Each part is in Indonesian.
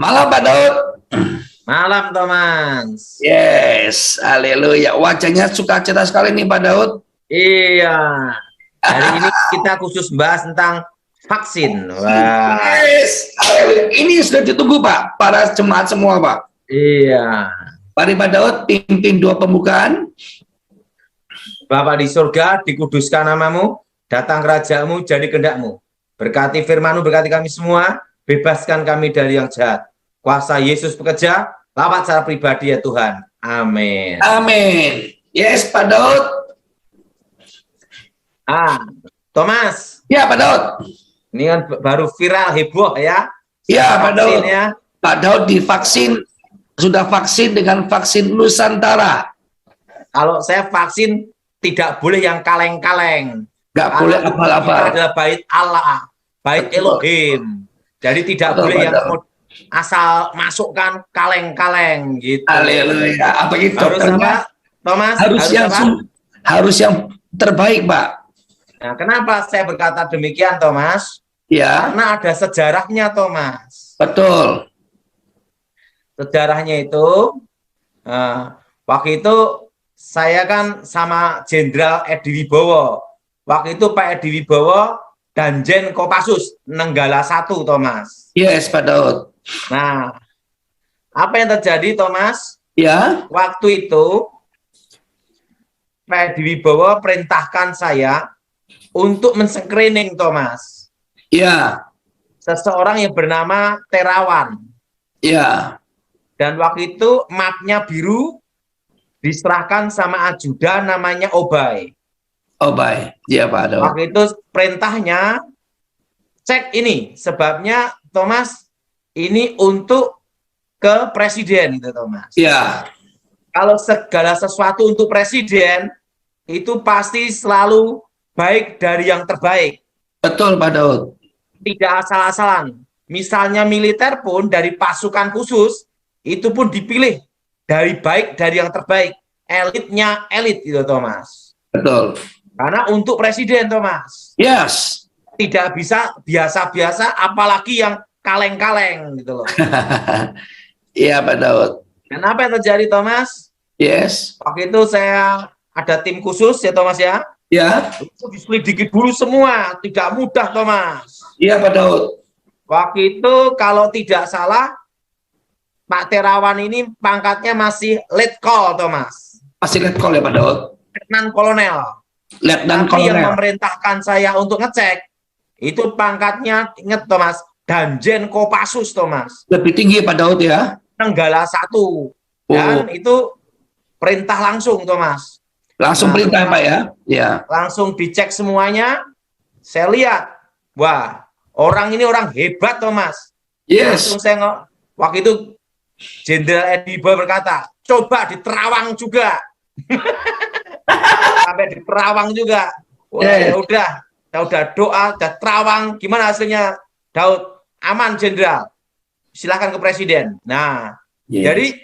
Malam Pak Daud. Malam, Thomas. Yes, haleluya. Wajahnya sukacita sekali nih Pak Daud. Iya. Hari ini kita khusus bahas tentang vaksin. Wah. Yes, haleluya. Ini sudah ditunggu Pak, para jemaat semua Pak. Iya. Mari Pak Daud pimpin doa pembukaan. Bapa di surga, dikuduskan namamu, datang kerajaanmu, jadi kehendakmu. Berkati firman-Mu, berkati kami semua, bebaskan kami dari yang jahat. Kuasa Yesus bekerja, lawat secara pribadi ya Tuhan. Amin. Amin. Yes, Pak Daud. Thomas. Ya, Pak Daud. Ini kan baru viral, heboh ya. Ya, Pak Daud. Ya. Pak Daud divaksin, sudah vaksin dengan vaksin Nusantara. Kalau saya vaksin, tidak boleh yang kaleng-kaleng. Nggak boleh abal-abal. Adalah bait Allah, bait Elohim. Jadi tidak boleh yang asal masukkan kaleng-kaleng gitu. Haleluya. Apa itu? Harus apa, Thomas? Harus yang terbaik, Pak. Nah, kenapa saya berkata demikian, Thomas? Ya. Karena ada sejarahnya, Thomas. Betul. Sejarahnya itu, waktu itu saya kan sama Jenderal Edi Wibowo. Waktu itu Pak Edi Wibowo Danjen Kopassus Nenggala 1, Thomas. Yes, Pak Daud. Nah, apa yang terjadi, Thomas? Ya. Waktu itu Pak Edi Wibowo perintahkan saya untuk men-screening, Thomas. Ya. Seseorang yang bernama Terawan. Ya. Dan waktu itu mapnya biru, diserahkan sama ajudan namanya Obay. Obay, ya Pak Daud. Waktu itu perintahnya, cek ini, sebabnya Thomas, ini untuk ke presiden, itu Thomas. Ya. Kalau segala sesuatu untuk presiden, itu pasti selalu baik dari yang terbaik. Betul Pak Daud. Tidak asal-asalan. Misalnya militer pun dari pasukan khusus, itu pun dipilih dari baik dari yang terbaik, elitnya elit itu Thomas. Betul. Karena untuk presiden Thomas. Yes. Tidak bisa biasa-biasa, apalagi yang kaleng-kaleng gitu loh. Iya Pak Daud. Dan apa yang terjadi Thomas? Yes. Waktu itu saya ada tim khusus ya Thomas ya. Ya. Itu diselidiki dulu semua, tidak mudah Thomas. Iya Pak Daud. Waktu itu kalau tidak salah Pak Terawan ini pangkatnya masih letkol, Thomas. Masih letkol ya, Pak Daud? Letnan Kolonel. Letnan Tapi Kolonel. yang memerintahkan saya untuk ngecek, itu pangkatnya, ingat Thomas, Danjen Kopassus, Thomas. Lebih tinggi Pak Daud ya? Nenggala 1. Dan itu perintah langsung, Thomas. Langsung perintah Pak ya? Ya. Langsung dicek semuanya, saya lihat, wah, orang ini orang hebat, Thomas. Yes. Langsung saya waktu itu Jenderal Edi berkata, coba di Terawang juga. Sampai di Terawang juga. Wah, ya udah doa, udah Terawang, gimana hasilnya? Daud, aman Jenderal. Silahkan ke presiden. Nah, jadi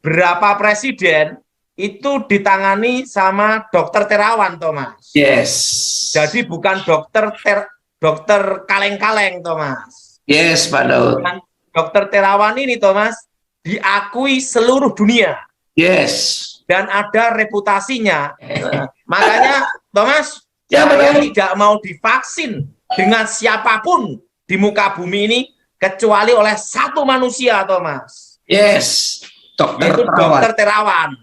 berapa presiden itu ditangani sama dokter Terawan, Thomas. Yes. Jadi bukan dokter kaleng-kaleng, Thomas. Yes, Pak Daud. Dokter Terawan ini, Thomas, diakui seluruh dunia. Yes. Dan ada reputasinya. Makanya, Thomas, ya, saya tidak mau divaksin dengan siapapun di muka bumi ini, kecuali oleh satu manusia, Thomas. Yes. Dokter Terawan.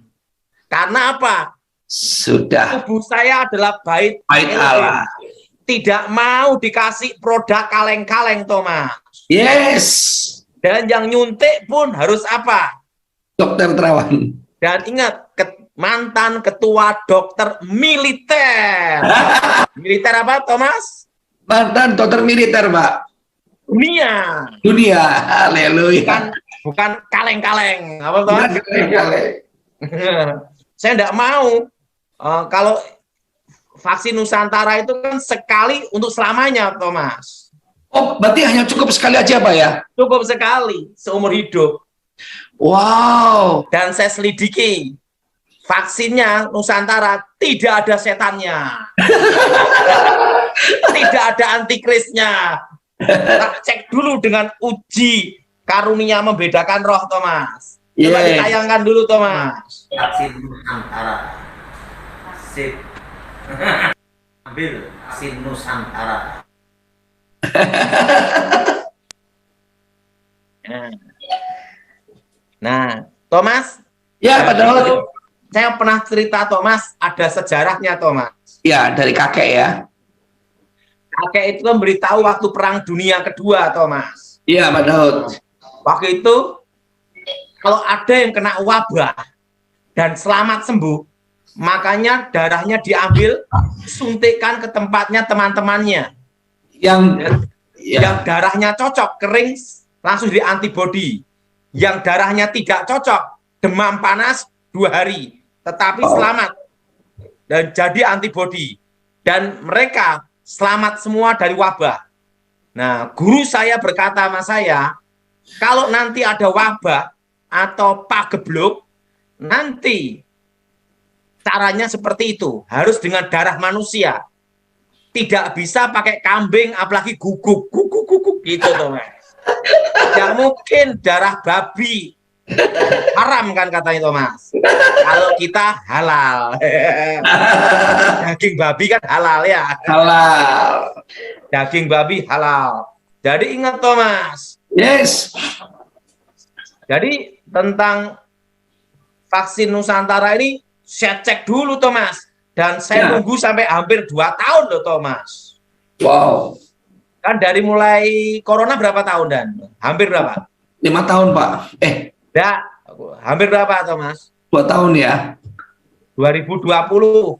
Karena apa? Sudah. Tubuh saya adalah bait Allah. Tidak mau dikasih produk kaleng-kaleng, Thomas. Yes. Dan yang nyuntik pun harus apa? Dokter Terawan. Dan ingat, mantan ketua dokter militer. Militer apa, Thomas? Mantan dokter militer, Pak. Dunia. Dunia. Haleluya. Bukan kaleng-kaleng. Apa, Thomas? Kaleng-kaleng. Saya tidak mau. Kalau vaksin Nusantara itu kan sekali untuk selamanya, Thomas. Oh, berarti hanya cukup sekali aja, Pak ya? Cukup sekali, seumur hidup. Wow. Dan saya selidiki, vaksinnya Nusantara tidak ada setannya. Tidak ada antikrisnya. Tak cek dulu dengan uji karunia membedakan roh, Thomas. Coba Yeah. ditayangkan dulu, Thomas. Vaksin Nusantara. Sip. Ambil vaksin Nusantara. Nah, Thomas, Ya, Pak Daud. itu saya pernah cerita, Thomas, ada sejarahnya, Thomas. Ya, dari kakek ya. Kakek itu memberitahu waktu Perang Dunia Kedua, Thomas. Iya, Pak Daud. Waktu itu, kalau ada yang kena wabah dan selamat sembuh, makanya darahnya diambil, suntikan ke tempatnya teman-temannya. Yang Yang darahnya cocok, kering, langsung di antibodi. Yang darahnya tidak cocok, demam panas 2 hari, tetapi selamat dan jadi antibodi. Dan mereka selamat semua dari wabah. Nah, guru saya berkata sama saya, kalau nanti ada wabah atau pagebluk, nanti caranya seperti itu, harus dengan darah manusia. Tidak bisa pakai kambing, apalagi guguk gitu, Thomas. Tidak mungkin darah babi. Haram kan katanya, Thomas. Kalau kita halal. Daging babi kan halal ya. halal. Daging babi halal. Jadi ingat, Thomas. Yes. Jadi tentang vaksin Nusantara ini saya cek dulu, Thomas. Dan saya Ya. nunggu sampai hampir 2 tahun loh, Thomas. Wow. Kan dari mulai corona berapa tahun, Dan? Hampir berapa? 5 tahun, Pak. Ya, hampir berapa, Thomas? 2 tahun ya. 2020.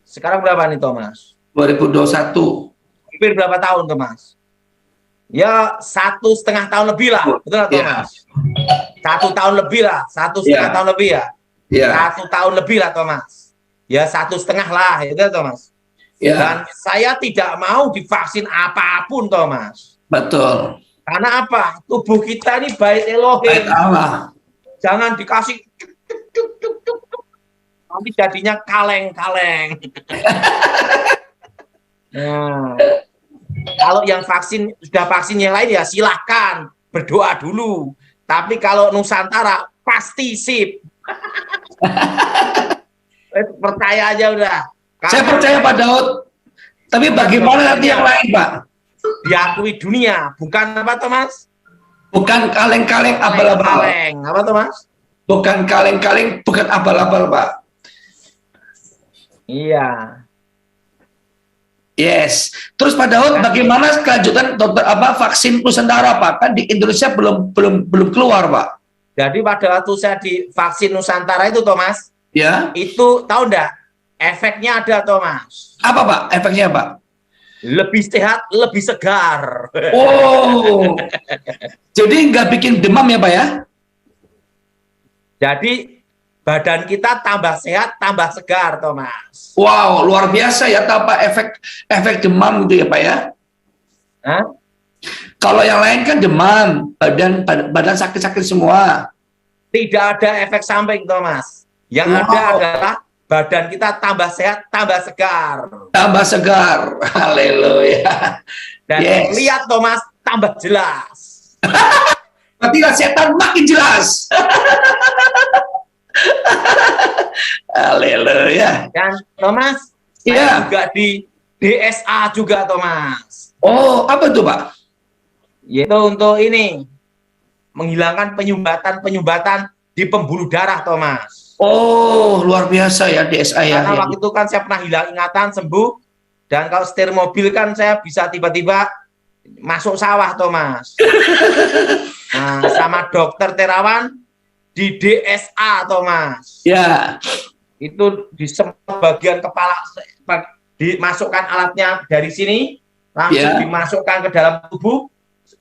Sekarang berapa nih, Thomas? 2021. Hampir berapa tahun, Thomas? Ya, 1,5 tahun lebih lah. Betul nggak, Ya. Thomas? 1 tahun lebih lah. 1,5 Ya. tahun lebih ya. Ya. 1 tahun lebih lah, Thomas. Ya, 1,5 lah, itu, Thomas. Ya. Dan saya tidak mau divaksin apapun, Thomas. Betul. Karena apa? Tubuh kita ini bait Baik Elohim. Allah. Jangan dikasih nanti jadinya kaleng-kaleng. Nah, kalau yang vaksin sudah vaksin yang lain ya silahkan berdoa dulu. Tapi kalau Nusantara pasti sip. Percaya aja udah. Saya percaya Pak Daud. Tapi bagaimana nanti yang lain, Pak? Diakui dunia, bukan apa, Thomas? Bukan kaleng-kaleng abal-abal. Kaleng, apa, Thomas? Bukan kaleng-kaleng, bukan abal-abal, Pak. Iya. Yes. Terus Pak Daud, bagaimana kelanjutan vaksin Nusantara, Pak? Kan di Indonesia belum keluar, Pak. Jadi pada waktu saya di vaksin Nusantara itu, Thomas, Ya. itu tahu enggak? Efeknya ada, Thomas. Apa, Pak? Efeknya, Pak? Lebih sehat, lebih segar. Oh. Jadi nggak bikin demam ya, Pak ya? Jadi badan kita tambah sehat, tambah segar, Thomas. Wow, luar biasa ya, tanpa efek demam gitu ya, Pak ya? Hah? Kalau yang lain kan demam, badan sakit-sakit semua. Tidak ada efek samping, Thomas. Yang Wow. ada adalah badan kita tambah sehat, tambah segar. Tambah segar. Haleluya. Dan Yes. lihat, Thomas, tambah jelas. Berarti setan makin jelas. Haleluya. Dan Thomas, saya Iya. juga di DSA juga, Thomas. Oh, apa tuh, Pak? Yaitu untuk ini, menghilangkan penyumbatan di pembuluh darah, Thomas. Oh, luar biasa ya DSA ya. Karena waktu itu kan saya pernah hilang ingatan, sembuh, dan kalau setir mobil kan saya bisa tiba-tiba masuk sawah, Thomas. Nah, sama dokter Terawan di DSA, Thomas. Ya. Itu disemprot bagian kepala, dimasukkan alatnya dari sini, langsung Ya. dimasukkan ke dalam tubuh,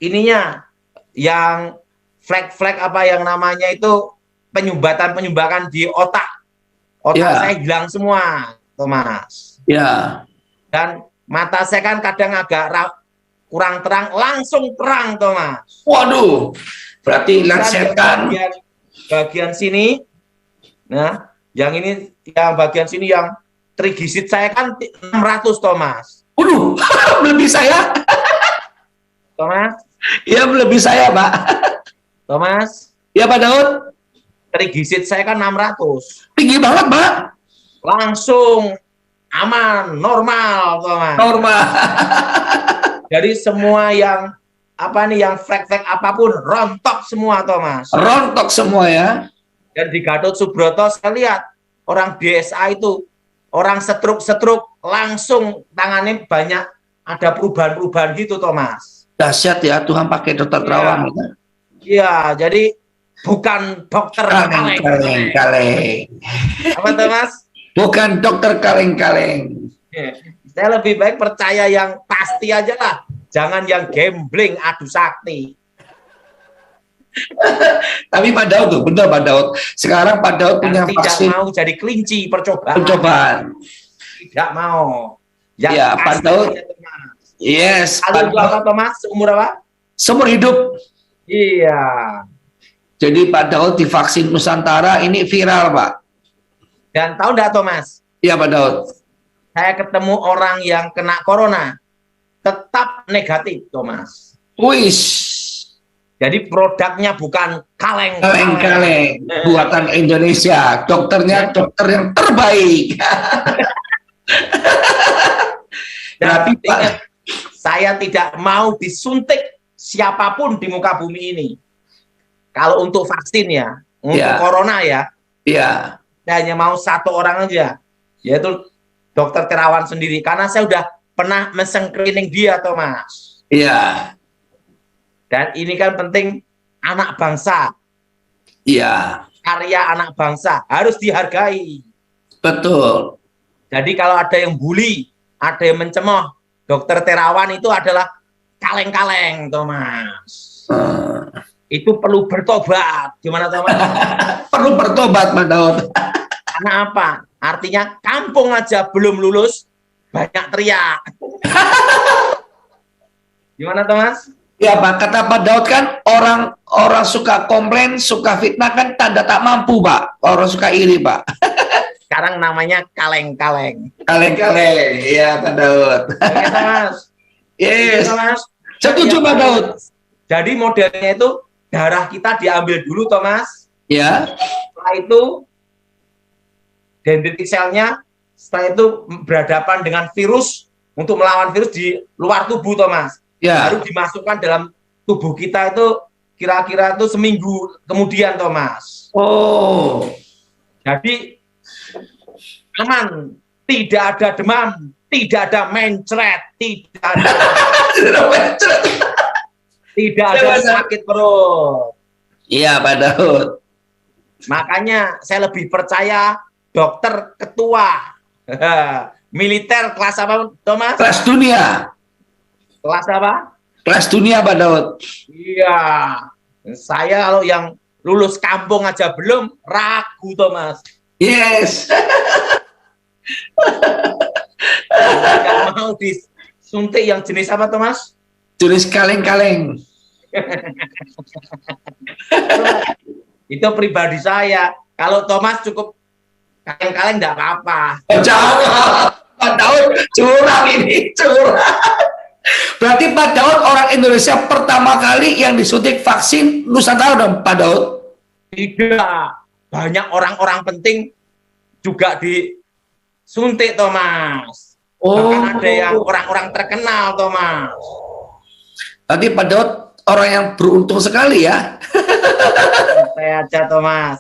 ininya, yang flek-flek apa yang namanya itu, penyumbatan di otak. Otak Ya. saya hilang semua, Thomas. Ya. Dan mata saya kan kadang agak kurang terang, langsung terang, Thomas. Waduh. Berarti lihat setan. Bagian sini, nah, yang ini, yang bagian sini yang trigliserid saya kan 600, Thomas. Waduh, lebih saya. Thomas, Ya lebih saya, Pak. Thomas, Ya, Pak Daud. trigliserid saya kan 600. Tinggi banget, Pak. Langsung aman, normal, Thomas. Normal. Jadi semua yang yang flek-flek apapun rontok semua, Thomas. Rontok semua ya. Dan di Gatot Subroto saya lihat orang DSA itu orang setruk langsung tangannya banyak ada perubahan-perubahan gitu, Thomas. Dahsyat ya, Tuhan pakai dokter Iya. Terawan. Iya, jadi bukan dokter Kaleng-kaleng. Apa, Thomas? Bukan dokter kaleng-kaleng. Saya lebih baik percaya yang pasti aja lah. Jangan yang gambling adu sakti. Tapi Pak Daud tuh, benar Pak Daud. Sekarang Pak Daud punya Yang tidak vaksin mau jadi kelinci percobaan. Tidak mau. Yang Ya, Pak pasti Daud. aja, Thomas. Yes, Lalu Pak itu Daud. apa, Thomas? Seumur apa? Seumur hidup. Iya. Jadi Pak Daud divaksin Nusantara ini viral, Pak. Dan tahu nggak, Thomas? Iya, Pak Daud. Saya ketemu orang yang kena corona tetap negatif, Thomas. Wis, Jadi produknya bukan kaleng-kaleng. kaleng-kaleng buatan Indonesia. Dokternya dokter yang terbaik. Dan Tapi, Pak, ingat, saya tidak mau disuntik siapapun di muka bumi ini. Kalau untuk vaksin ya, untuk Ya. corona ya, ya, saya hanya mau satu orang aja, yaitu Dokter Terawan sendiri. Karena saya udah pernah men-screening dia, Thomas. iya, Dan ini kan penting, anak bangsa, iya, karya anak bangsa harus dihargai. betul. Jadi kalau ada yang bully, ada yang mencemooh, Dokter Terawan itu adalah kaleng-kaleng, Thomas. Itu perlu bertobat. Gimana, Thomas? Perlu bertobat, Pak Daud. Karena apa? Artinya kampung aja belum lulus, banyak teriak. Gimana, Thomas? Ya, Pak, kata Pak Daud kan orang suka komplain, suka fitnah kan tanda tak mampu, Pak. Orang suka iri, Pak. Sekarang namanya kaleng-kaleng. Kaleng-kaleng, iya Pak Daud. Oke, Thomas. Yes, Thomas. setuju Pak Daud. Jadi modelnya itu darah kita diambil dulu, Thomas. Ya, Setelah itu dendritic cell-nya setelah itu berhadapan dengan virus untuk melawan virus di luar tubuh, Thomas. ya, Baru dimasukkan dalam tubuh kita itu kira-kira itu seminggu kemudian, Thomas. oh, Jadi aman, tidak ada demam, tidak ada mencret, tidak ada sakit perut. iya Pak Daud. Makanya saya lebih percaya dokter ketua militer kelas apa, Thomas? Kelas dunia, Kelas apa? kelas dunia Pak Daud. Iya. Saya kalau yang lulus kampung aja belum, ragu, Thomas. Yes, Tidak mau disuntik yang jenis apa, Thomas? tulis kaleng-kaleng. Itu pribadi saya. Kalau Thomas cukup kaleng-kaleng enggak apa-apa. Jangan, Pak Daud, curang ini, curang. Berarti Pak Daud orang Indonesia pertama kali yang disuntik vaksin Nusantara dong, Pak Daud? Tidak. Banyak orang-orang penting juga disuntik, Thomas. Bahkan ada yang orang-orang terkenal, Thomas. Tadi Pak Daud orang yang beruntung sekali ya. Saya aja, Thomas.